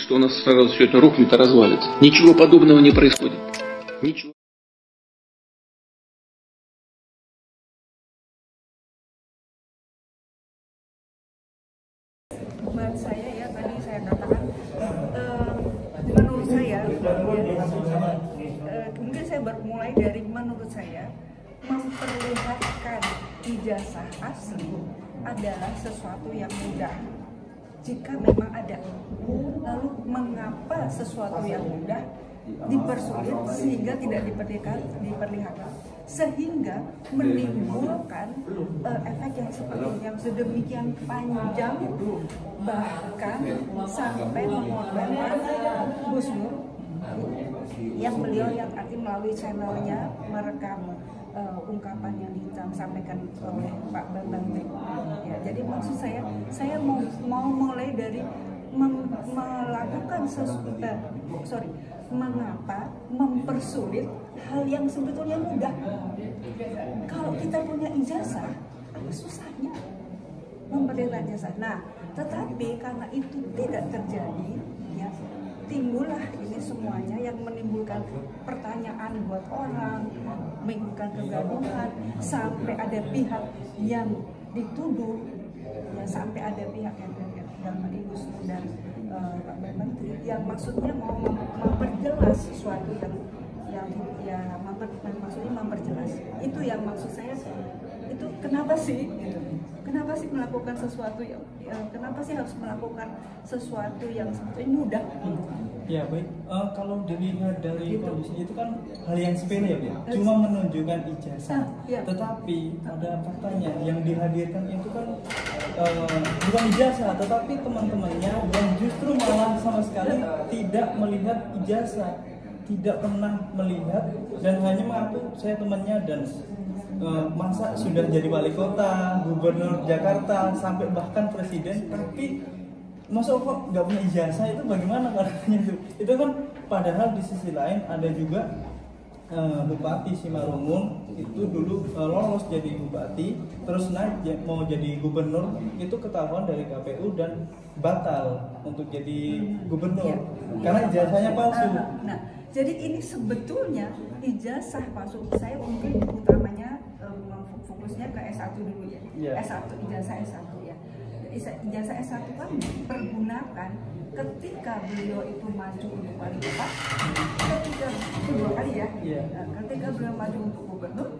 что у нас сразу все это рухнет и развалится. Ничего подобного не происходит. Ничего. Buat saya ya, tadi saya katakan menurut saya mungkin saya bermulai dari menurut saya memperlihatkan ijazah asli adalah sesuatu yang mudah jika memang ada. Lalu mengapa sesuatu yang mudah dipersulit sehingga tidak diperlihatkan, sehingga menimbulkan efek yang seperti yang sedemikian panjang, bahkan sampai mengorbankan Gus Nur yang beliau yang arti melalui channelnya merekam ungkapan yang disampaikan oleh Pak Bambang Tri. Ya, jadi maksud saya mau mulai dari melakukan mengapa mempersulit hal yang sebetulnya mudah. Kalau kita punya ijazah, apa susahnya memperlihatkan ijazah? Nah, tetapi karena itu tidak terjadi, ya, timbullah ini semuanya yang menimbulkan pertanyaan buat orang, menimbulkan kegaduhan, sampai ada pihak yang dituduh, ya, sampai ada pihak yang dalam Gus Nur dan Pak Bambang Tri yang maksudnya mau memperjelas sesuatu yang maksudnya memperjelas. Itu yang maksud saya, itu kenapa sih melakukan sesuatu yang kenapa sih harus melakukan sesuatu yang sebetulnya mudah? Ya baik, kalau dilihat dari kondisi itu kan hal yang sepele ya, cuma menunjukkan ijazah. Ya. Tetapi ada faktanya yang dihadirkan itu kan bukan ijazah, tetapi teman-temannya yang justru malah sama sekali tidak melihat ijazah, tidak pernah melihat dan hanya mengaku saya temannya dan masa sudah jadi wali kota, gubernur Jakarta, sampai bahkan presiden, tapi masa kok nggak punya ijazah, itu bagaimana caranya itu? Itu kan padahal di sisi lain ada juga Bupati Simalungun itu dulu lolos jadi bupati, terus naik mau jadi gubernur, itu ketahuan dari KPU dan batal untuk jadi gubernur karena ijazahnya palsu. Nah, jadi ini sebetulnya ijazah palsu. Saya mungkin utamanya fokusnya ke S1 dulu ya. S1, ijazah S1 ya. Ijazah S1 kan dipergunakan ketika beliau itu maju untuk wali kota, ketika kedua kali ya, ketika beliau maju untuk gubernur,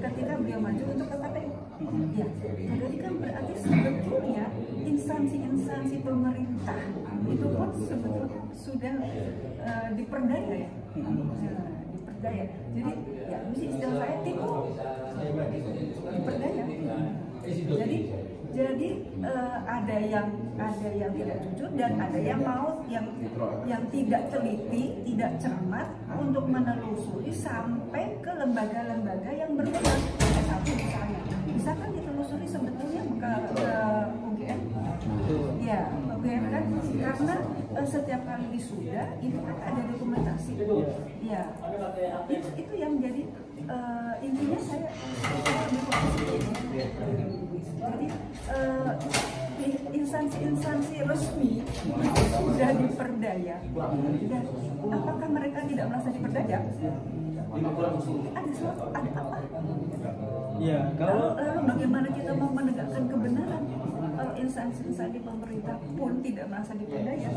ketika beliau maju untuk KPU. Ya, jadi kan berarti sebetulnya instansi-instansi pemerintah itu pun sebetulnya sudah diperdaya ya. Diperdaya. Jadi ya mesti istilah saya tipu diperdaya. Jadi ada yang tidak jujur dan ada yang mau yang tidak teliti, tidak cermat untuk menelusuri sampai ke lembaga-lembaga yang berwenang. Satu misalnya, misalkan ditelusuri sebetulnya ke UGM. Ya, UGM kan karena setiap kali wisuda itu kan ada dokumentasi. Ya, itu yang jadi intinya saya jadi instansi-instansi resmi sudah diperdaya dan apakah mereka tidak merasa diperdaya? Ada apa? Ya, kalau lalu bagaimana kita mau menegakkan kebenaran kalau instansi-instansi pemerintah pun tidak merasa diperdaya?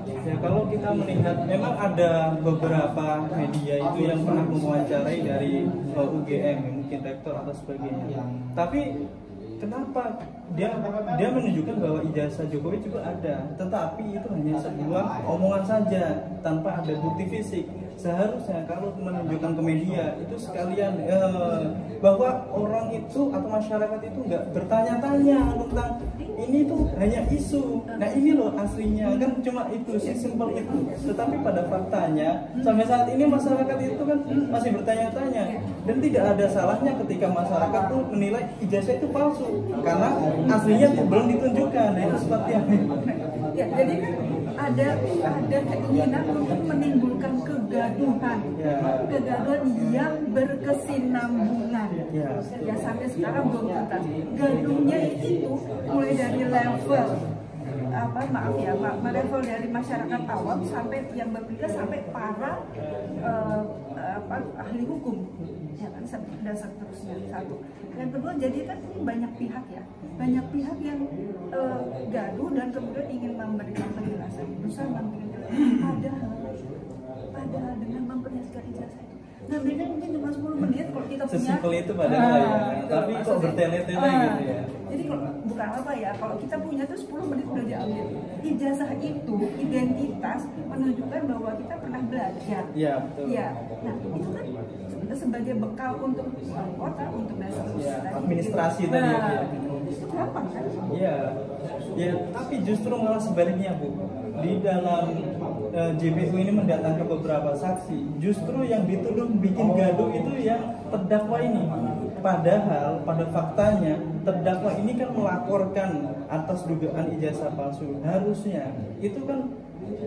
Ya, kalau kita melihat memang ada beberapa media itu yang pernah mewawancarai dari UGM, mungkin rektor atau sebagainya. Tapi kenapa dia menunjukkan bahwa ijazah Jokowi juga ada, tetapi itu hanya sebuah omongan saja tanpa ada bukti fisik. Seharusnya kalau menunjukkan ke media itu sekalian bahwa orang itu atau masyarakat itu nggak bertanya-tanya tentang ini tuh hanya isu. Nah ini loh aslinya kan cuma itu, simpel itu. Tetapi pada faktanya sampai saat ini masyarakat itu kan masih bertanya-tanya dan tidak ada salahnya ketika masyarakat tuh menilai ijazah itu palsu karena aslinya belum ditunjukkan. Nah itu seperti apa? Ya, jadi kan ada keinginan untuk menimbulkan kegaduhan yang berkesinambungan. Ya sampai sekarang belum tuntas. Gaduhnya itu mulai dari level level dari masyarakat awam sampai yang berbeda sampai para ahli hukum, ya kan, dan seterusnya. Satu. Yang kedua, jadi kan ini banyak pihak ya, banyak pihak yang gaduh dan kemudian ingin memberikan penjelasan, berusaha memberikan penjelasan, padahal dengan memperlihatkan ijazah itu. Nah, bedanya mungkin cuma 10 menit kalau kita punya. Sesimpel itu padahal ya. Tapi kok bertele-tele gitu ya. Jadi kalau bukan apa ya, kalau kita punya tuh 10 menit udah diambil. Ijazah itu identitas menunjukkan bahwa kita pernah belajar. Iya, betul. Iya. Nah, itu kan sebagai bekal untuk kota, untuk dasar ya, administrasi tadi ya. Itu gampang kan? Iya. Ya, tapi justru malah sebaliknya, Bu. Di dalam JPU ini mendatangkan beberapa saksi, justru yang dituduh bikin gaduh itu yang terdakwa ini. Padahal pada faktanya terdakwa ini kan melaporkan atas dugaan ijazah palsu. Harusnya itu kan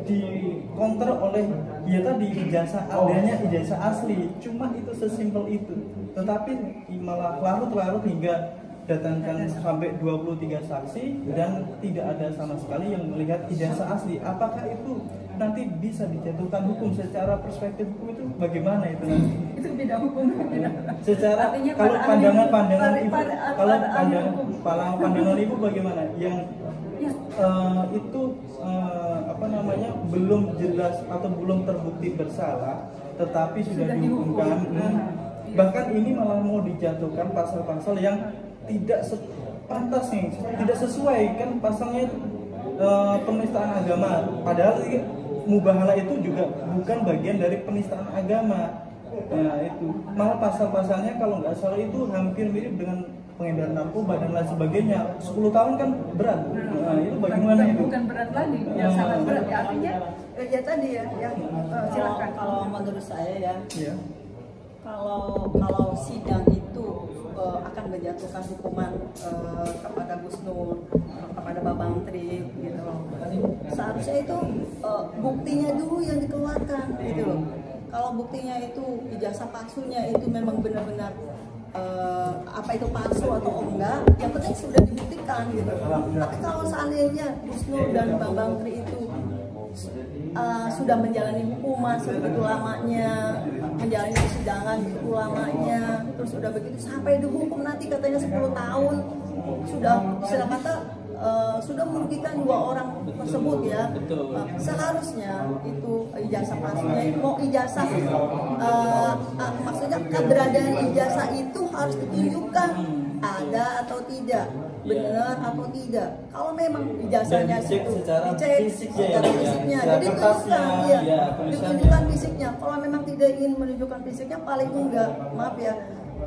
dikonter oleh ya tadi ijazah adanya ijazah asli. Cuma itu sesimpel itu. Tetapi malah larut-larut hingga datangkan sampai 23 saksi dan tidak ada sama sekali yang melihat ijazah asli. Apakah itu nanti bisa dijatuhkan hukum secara perspektif hukum itu bagaimana itu nanti? Itu beda hukum. Secara artinya kalau pandangan ibu, kalau pandangan ibu bagaimana? Yang itu belum jelas atau belum terbukti bersalah, tetapi sudah dihukumkan. Bahkan ini malah mau dijatuhkan pasal-pasal yang tidak pantas nih, tidak sesuai kan pasalnya penistaan agama. Padahal mubahalah itu juga bukan bagian dari penistaan agama. Nah itu malah pasal-pasalnya kalau nggak salah itu hampir mirip dengan pengedaran narkoba dan lain sebagainya. 10 tahun kan berat. Nah itu bagaimana itu? Bukan berat lagi, yang sangat berat. Ya, artinya ya tadi ya, yang silakan. Kalau menurut saya ya. Kalau sidang itu akan menjatuhkan hukuman kepada Gus Nur, kepada Babang Tri gitu loh. Seharusnya itu buktinya dulu yang dikeluarkan gitu loh. Kalau buktinya itu ijazah palsunya itu memang benar-benar apa itu palsu atau enggak, yang penting sudah dibuktikan gitu. Tapi kalau seandainya Gus Nur dan Babang Tri itu sudah menjalani hukuman sebegitu lamanya, menjalani persidangan begitu lamanya, terus sudah begitu sampai dihukum nanti katanya 10 tahun, sudah istilah kata sudah merugikan 2 orang tersebut ya. Seharusnya itu ijazah palsunya, mau ijazah maksudnya keberadaan ijazah itu harus ditunjukkan ada atau tidak, benar atau tidak. Kalau memang ijazahnya itu secara fisiknya, jadi ditunjukkan fisiknya. Kalau memang tidak ingin menunjukkan fisiknya, paling enggak, maaf ya,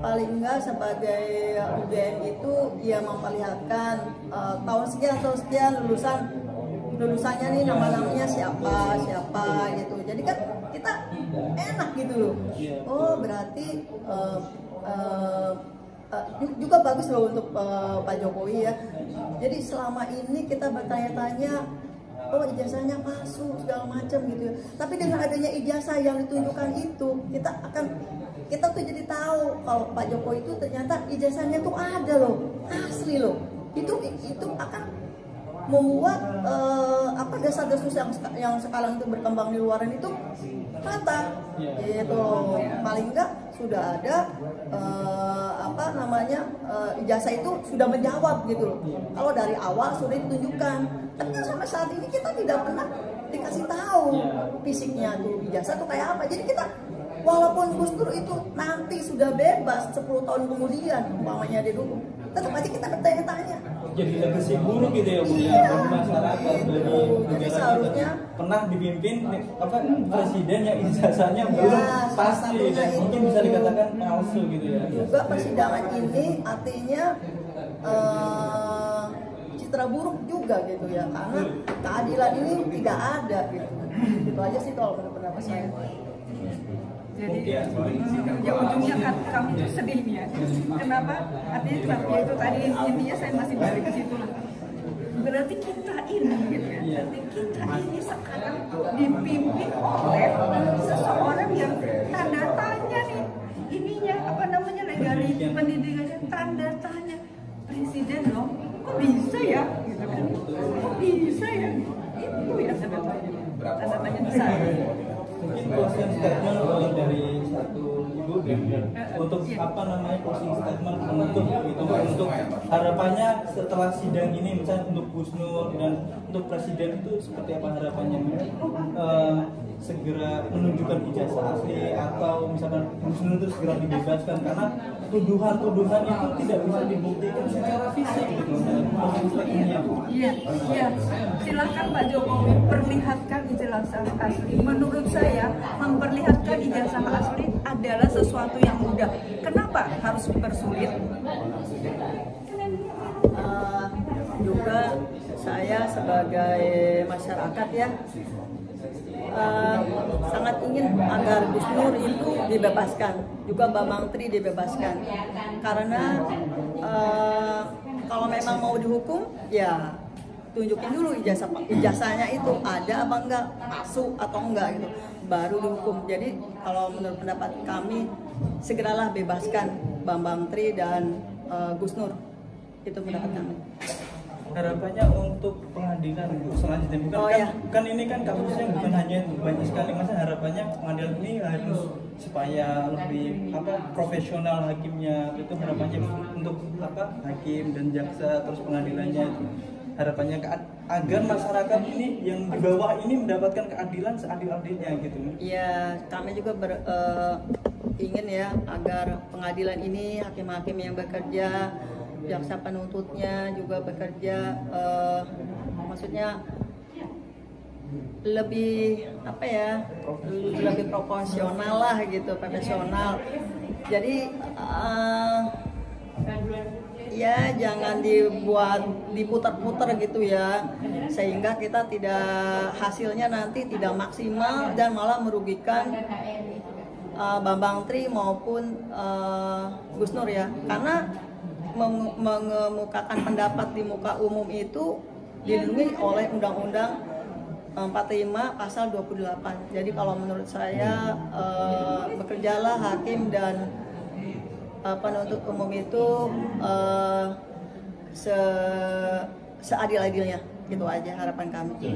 paling enggak sebagai UGM itu ya memperlihatkan tahun sekian lulusannya nih, nama-namanya siapa gitu. Jadi kan kita enak gitu loh. Oh berarti juga bagus loh untuk Pak Jokowi ya. Jadi selama ini kita bertanya-tanya, oh ijazahnya palsu segala macam gitu ya. Tapi dengan adanya ijazah yang ditunjukkan itu, kita tuh jadi tahu kalau Pak Jokowi itu ternyata ijazahnya tuh ada loh, asli loh. Itu akan membuat dasar-dasar yang sekarang itu berkembang di luaran itu rata, gitu. Paling enggak sudah ada ijazah itu sudah menjawab gitu loh. Kalau dari awal sudah ditunjukkan, tapi kan sampai saat ini kita tidak pernah dikasih tahu fisiknya tuh ijazah tuh kayak apa. Jadi kita walaupun Gus Dur itu nanti sudah bebas 10 tahun kemudian umpamanya dia dulu, tetap aja kita bertanya-tanya. Jadi legasi buruk gitu ya, Bu, iya, bagi masyarakat, gitu. Jadi seharusnya pernah dipimpin presiden yang ijazahnya belum pasti, mungkin bisa dikatakan palsu gitu ya. Juga persidangan ini artinya citra buruk juga gitu ya, karena keadilan ini tidak ada gitu. Itu aja sih kalau menurut pendapat saya. Jadi ya ujungnya kan kami tuh sedih ya. Kenapa? Artinya kenapa? Ya itu tadi intinya saya masih balik ke situ lah. Berarti kita ini gitu ya. Berarti kita ini sekarang dipimpin oleh seseorang yang tanda tanya nih ininya legalis pendidikannya tanda tanya presiden loh. kok bisa ya gitu kan, kok bisa ya, itu ya tanda tanya besar. Mungkin closing statement dari satu ibu untuk apa namanya closing statement untuk itu untuk harapannya setelah sidang ini, misalnya untuk Gus Nur dan untuk presiden itu seperti apa harapannya? Segera menunjukkan ijazah asli atau misalkan Gus Nur itu segera dibebaskan, karena tuduhan-tuduhan itu tidak bisa dibuktikan secara fisik gitu. Iya, silakan Pak Jokowi perlihatkan ijazah asli. Menurut saya memperlihatkan ijazah asli adalah sesuatu yang mudah. Kenapa harus dipersulit? Juga saya sebagai masyarakat ya sangat ingin agar Gus Nur itu dibebaskan, juga Bambang Tri dibebaskan, karena kalau memang mau dihukum ya tunjukin dulu ijazahnya itu ada apa enggak, palsu atau enggak gitu, baru dihukum. Jadi kalau menurut pendapat kami segeralah bebaskan Bambang Tri dan Gus Nur, itu pendapat kami. Harapannya untuk pengadilan selanjutnya kan ini kan kasusnya bukan hanya banyak sekali, masa harapannya pengadilan ini harus supaya lebih profesional hakimnya, itu harapannya untuk hakim dan jaksa terus pengadilannya, harapannya agar masyarakat ini yang di bawah ini mendapatkan keadilan seadil-adilnya gitu. Iya, kami juga ingin ya agar pengadilan ini hakim-hakim yang bekerja, jaksa penuntutnya juga bekerja, maksudnya lebih lebih proporsional lah gitu, profesional. Jadi ya jangan diputar-putar gitu ya, sehingga kita hasilnya nanti tidak maksimal dan malah merugikan Bambang Tri maupun Gus Nur ya, karena mengemukakan pendapat di muka umum itu dilindungi oleh Undang-Undang 45 pasal 28. Jadi kalau menurut saya bekerjalah hakim dan penuntut umum itu seadil-adilnya, gitu aja harapan kami.